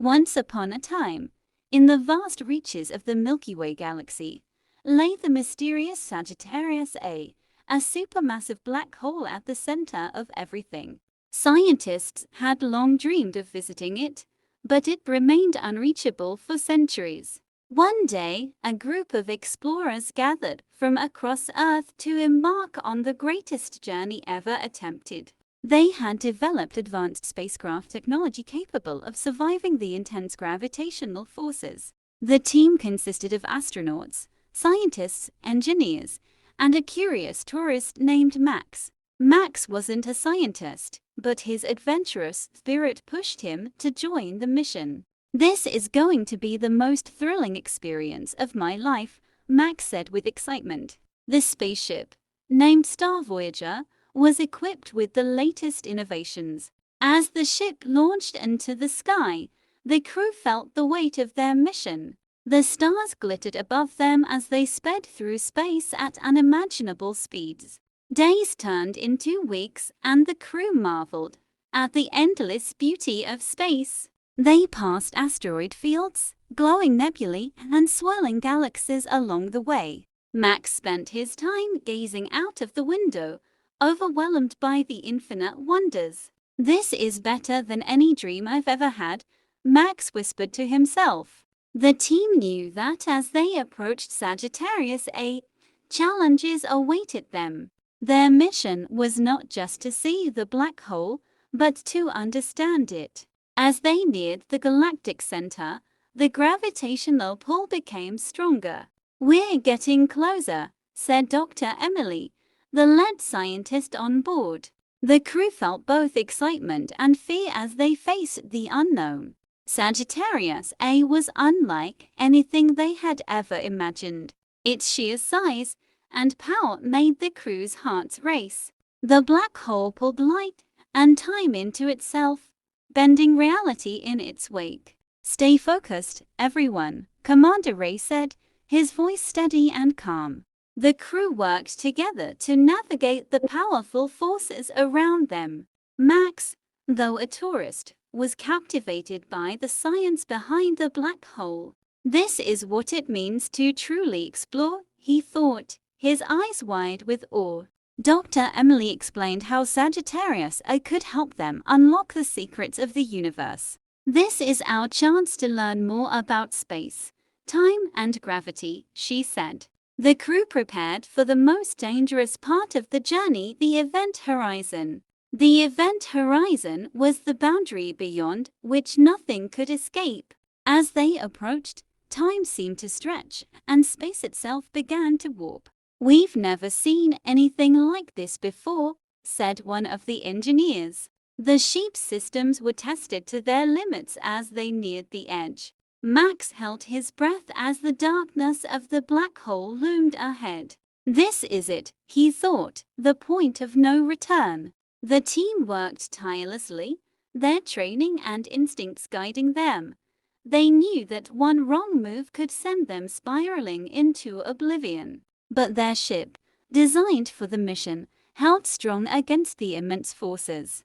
Once upon a time, in the vast reaches of the Milky Way galaxy, lay the mysterious Sagittarius A, a supermassive black hole at the center of everything. Scientists had long dreamed of visiting it, but it remained unreachable for centuries. One day, a group of explorers gathered from across Earth to embark on the greatest journey ever attempted. They had developed advanced spacecraft technology capable of surviving the intense gravitational forces. The team consisted of astronauts, scientists, engineers, and a curious tourist named Max. Max wasn't a scientist, but his adventurous spirit pushed him to join the mission. "This is going to be the most thrilling experience of my life," Max said with excitement. The spaceship, named Star Voyager, was equipped with the latest innovations. As the ship launched into the sky, the crew felt the weight of their mission. The stars glittered above them as they sped through space at unimaginable speeds. Days turned into weeks, and the crew marveled at the endless beauty of space. They passed asteroid fields, glowing nebulae, and swirling galaxies along the way. Max spent his time gazing out of the window, overwhelmed by the infinite wonders. "This is better than any dream I've ever had," Max whispered to himself. The team knew that as they approached Sagittarius A, challenges awaited them. Their mission was not just to see the black hole, but to understand it. As they neared the galactic center, the gravitational pull became stronger. "We're getting closer," said Dr. Emily, the lead scientist on board. The crew felt both excitement and fear as they faced the unknown. Sagittarius A was unlike anything they had ever imagined. Its sheer size and power made the crew's hearts race. The black hole pulled light and time into itself, bending reality in its wake. "Stay focused, everyone," Commander Ray said, his voice steady and calm. The crew worked together to navigate the powerful forces around them. Max, though a tourist, was captivated by the science behind the black hole. "This is what it means to truly explore," he thought, his eyes wide with awe. Dr. Emily explained how Sagittarius A could help them unlock the secrets of the universe. "This is our chance to learn more about space, time, and gravity," she said. The crew prepared for the most dangerous part of the journey, the event horizon. The event horizon was the boundary beyond which nothing could escape. As they approached, time seemed to stretch, and space itself began to warp. "We've never seen anything like this before," said one of the engineers. The ship's systems were tested to their limits as they neared the edge. Max held his breath as the darkness of the black hole loomed ahead. "This is it," he thought, "the point of no return." The team worked tirelessly, their training and instincts guiding them. They knew that one wrong move could send them spiraling into oblivion. But their ship, designed for the mission, held strong against the immense forces.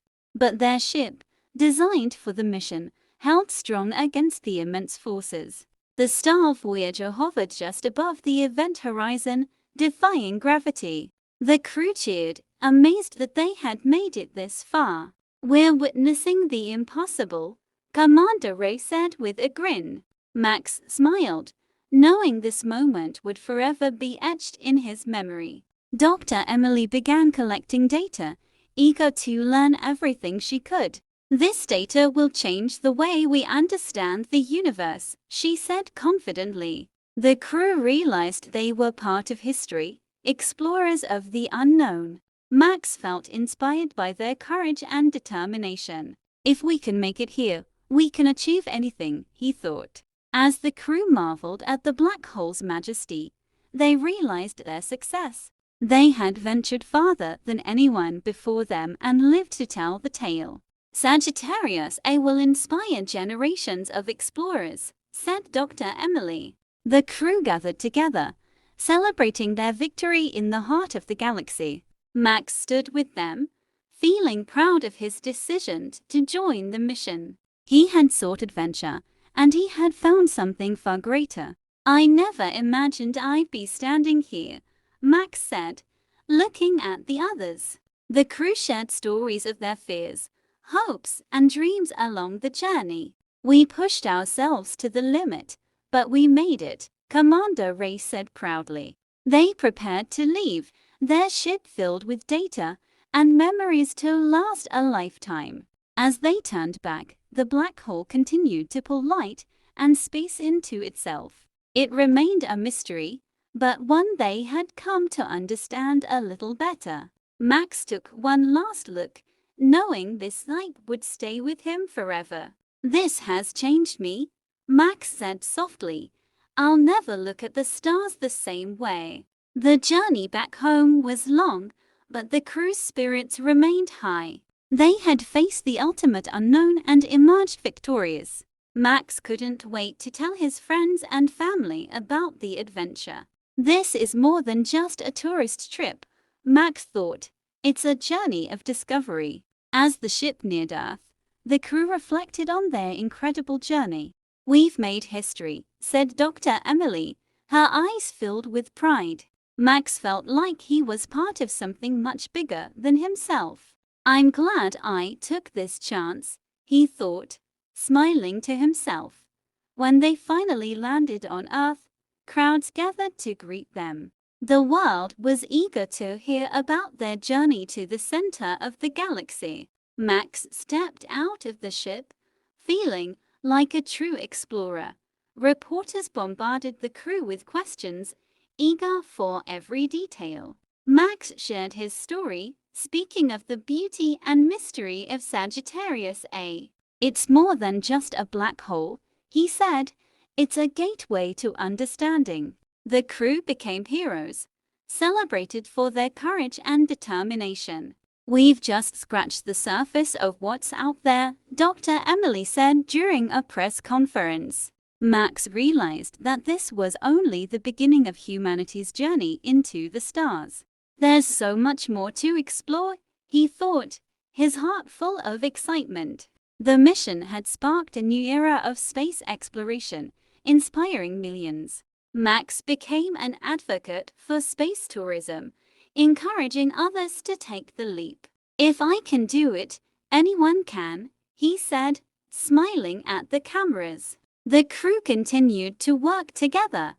The Star Voyager hovered just above the event horizon, defying gravity. The crew cheered, amazed that they had made it this far. "We're witnessing the impossible," Commander Ray said with a grin. Max smiled, knowing this moment would forever be etched in his memory. Dr. Emily began collecting data, eager to learn everything she could. "This data will change the way we understand the universe," she said confidently. The crew realized they were part of history, explorers of the unknown. Max felt inspired by their courage and determination. "If we can make it here, we can achieve anything," he thought. As the crew marveled at the black hole's majesty, they realized their success. They had ventured farther than anyone before them and lived to tell the tale. "Sagittarius A will inspire generations of explorers," said Dr. Emily. The crew gathered together, celebrating their victory in the heart of the galaxy. Max stood with them, feeling proud of his decision to join the mission. He had sought adventure, and he had found something far greater. "I never imagined I'd be standing here," Max said, looking at the others. The crew shared stories of their fears, hopes, and dreams along the journey. "We pushed ourselves to the limit, but we made it," Commander Ray said proudly. They prepared to leave, their ship filled with data and memories to last a lifetime. As they turned back, the black hole continued to pull light and space into itself. It remained a mystery, but one they had come to understand a little better. Max took one last look, knowing this light would stay with him forever. "This has changed me," Max said softly. "I'll never look at the stars the same way." The journey back home was long, but the crew's spirits remained high. They had faced the ultimate unknown and emerged victorious. Max couldn't wait to tell his friends and family about the adventure. "This is more than just a tourist trip," Max thought. "It's a journey of discovery." As the ship neared Earth, the crew reflected on their incredible journey. "We've made history," said Dr. Emily, her eyes filled with pride. Max felt like he was part of something much bigger than himself. "I'm glad I took this chance," he thought, smiling to himself. When they finally landed on Earth, crowds gathered to greet them. The world was eager to hear about their journey to the center of the galaxy. Max stepped out of the ship, feeling like a true explorer. Reporters bombarded the crew with questions, eager for every detail. Max shared his story, speaking of the beauty and mystery of Sagittarius A. "It's more than just a black hole," he said. "It's a gateway to understanding." The crew became heroes, celebrated for their courage and determination. "We've just scratched the surface of what's out there," Dr. Emily said during a press conference. Max realized that this was only the beginning of humanity's journey into the stars. "There's so much more to explore," he thought, his heart full of excitement. The mission had sparked a new era of space exploration, inspiring millions. Max became an advocate for space tourism, encouraging others to take the leap. "If I can do it, anyone can," he said, smiling at the cameras. The crew continued to work together,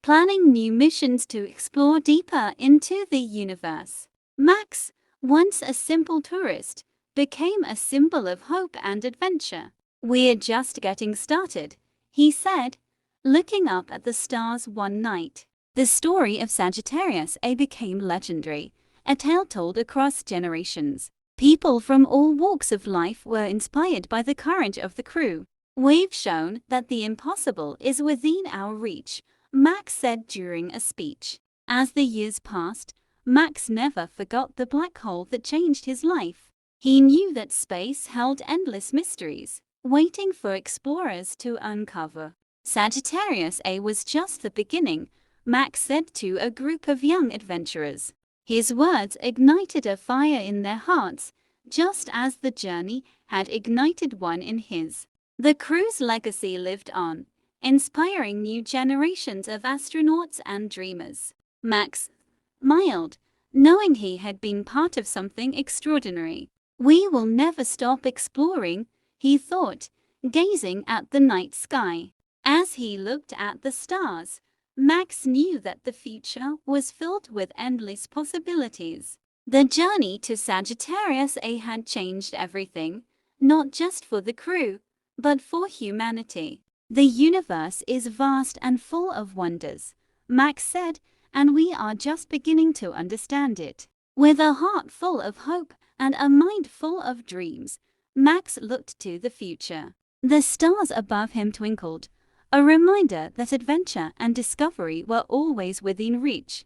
planning new missions to explore deeper into the universe. Max, once a simple tourist, became a symbol of hope and adventure. "We're just getting started," he said, looking up at the stars one night. The story of Sagittarius A became legendary, a tale told across generations. People from all walks of life were inspired by the courage of the crew. "We've shown that the impossible is within our reach," Max said during a speech. As the years passed, Max never forgot the black hole that changed his life. He knew that space held endless mysteries, waiting for explorers to uncover. Sagittarius A was just the beginning, Max said to a group of young adventurers. His words ignited a fire in their hearts, just as the journey had ignited one in his. The crew's legacy lived on, inspiring new generations of astronauts and dreamers. Max smiled, knowing he had been part of something extraordinary. "We will never stop exploring," he thought, gazing at the night sky. As he looked at the stars, Max knew that the future was filled with endless possibilities. The journey to Sagittarius A had changed everything, not just for the crew, but for humanity. "The universe is vast and full of wonders," Max said, "and we are just beginning to understand it." With a heart full of hope and a mind full of dreams, Max looked to the future. The stars above him twinkled, a reminder that adventure and discovery were always within reach.